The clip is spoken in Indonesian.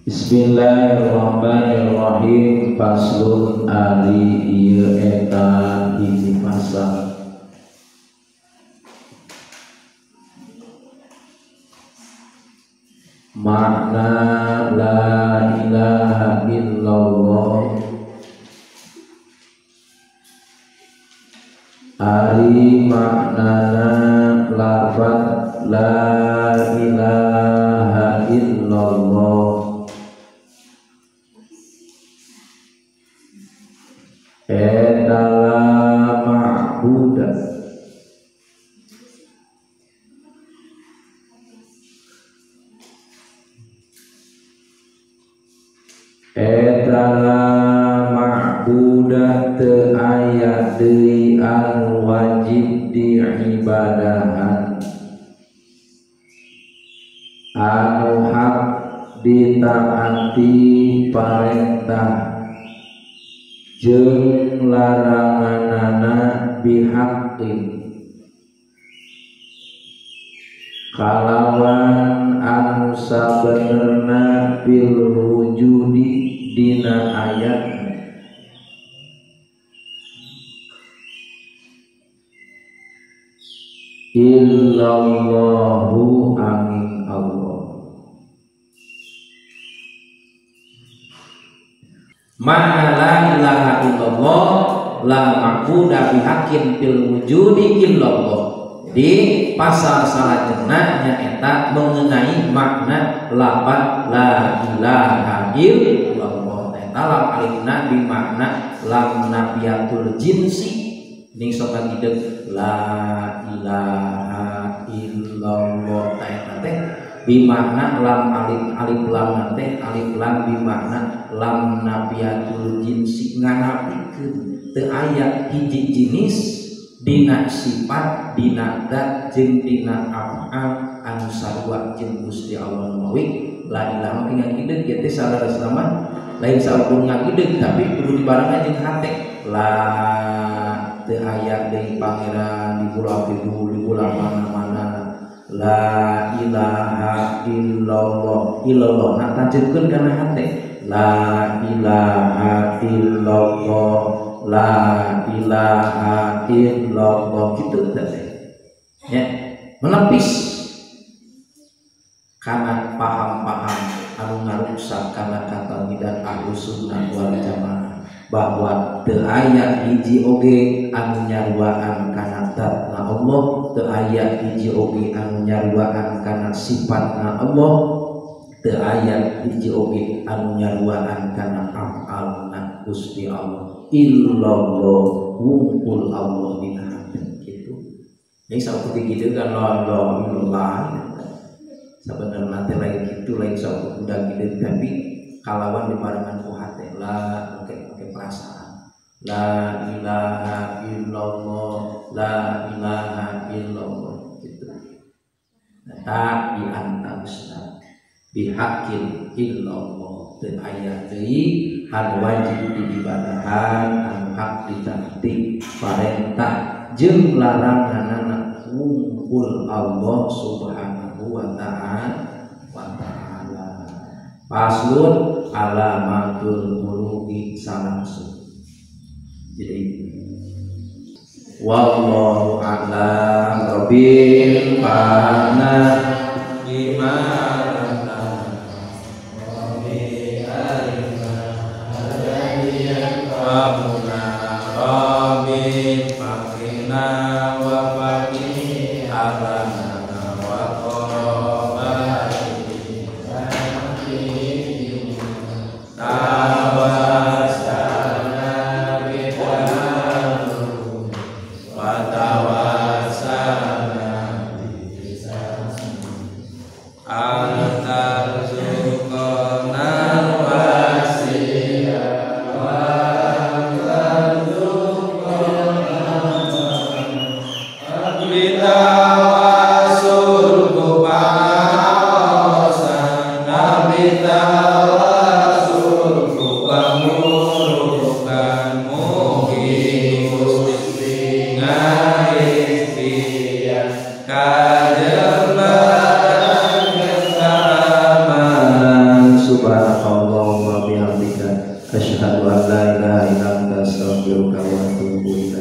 Bismillahirrahmanirrahim. Faslun ari ieu eta hiji pasal. Makna la ilaha illallah ari maknana lafaz la ilaha illallah adalah ma'budah teu aya deui anu wajib diibadahan anu hak ditaati parentah jeung laranganana bihaqqin kalawan anu sabenerna bil wujudi dina ayat illallahu amin Allah. Makna la ilaha illallah la ma'budah bihaqqin fil wujudi illallah. Di pasal salajengna nyaeta mengenai makna lafaz la ilaha illallah. Eta lam alifna bi makna lam nafiyatul jinsi ning sokan hidup la ilaha illallah eta teh bi makna lam alif lam teh alif lam bi makna lam nafiyatul jinsi nganapikeun teu aya hiji jenis dina sifat dina dat jeung dina af'al anu sarua jeung Gusti Allah mawi la ilaha tinggal hideuk ieu teh salah lain saukur ngagideuk tapi kudu dibarengan jeung hate la teu aya deui pangeran di pulau di pulau mana-mana la ilaha illallah illallah nah tajeukeun kana hate la ilaha illallah la ilaha illallah kitu teh ya menepis kana paham-paham anu ngarusak kana katauhidan Ahlus Sunnah wal Jamaah bahwa teu aya hiji oge anu nyaruaan kana zatna Allah teu aya hiji oge anu nyaruaan kana sifatna Allah teu aya hiji oge anu nyaruaan kana af'alna Gusti Allah illallah wungkul Allah dina kitu. Ini saperti kitu kan la ilaha sabenerna teh lain kitu lain saperti udah kitu tapi kalawan dibarengan ku hate la pakai perasaan la ilaha illallah la ilaha illallah gitu. Nah di antarusna bihaqqin illallah teu aya deui hal wajib diibadahan anu hak ditaati parentah jeung laranganana wungkul Allah subhanahu wa ta'ala Faslun alamatul muluki salasu. Jadi wallahu a'lam rabbil fana gimana rabbi alima adaniya rabuna rabbi fakina wa fakini alana wa qabali tawasana bidalu wa tawasana antarzuqana wasiya wa antarzuqana bitawasul kupaosana bitawasul kupamurukan mugi gusti ngaistian kajelan kesama subhanakallahumma wa bihamdika asyhadu an la ilaha illa anta astaghfiruka wa atubu ilaik.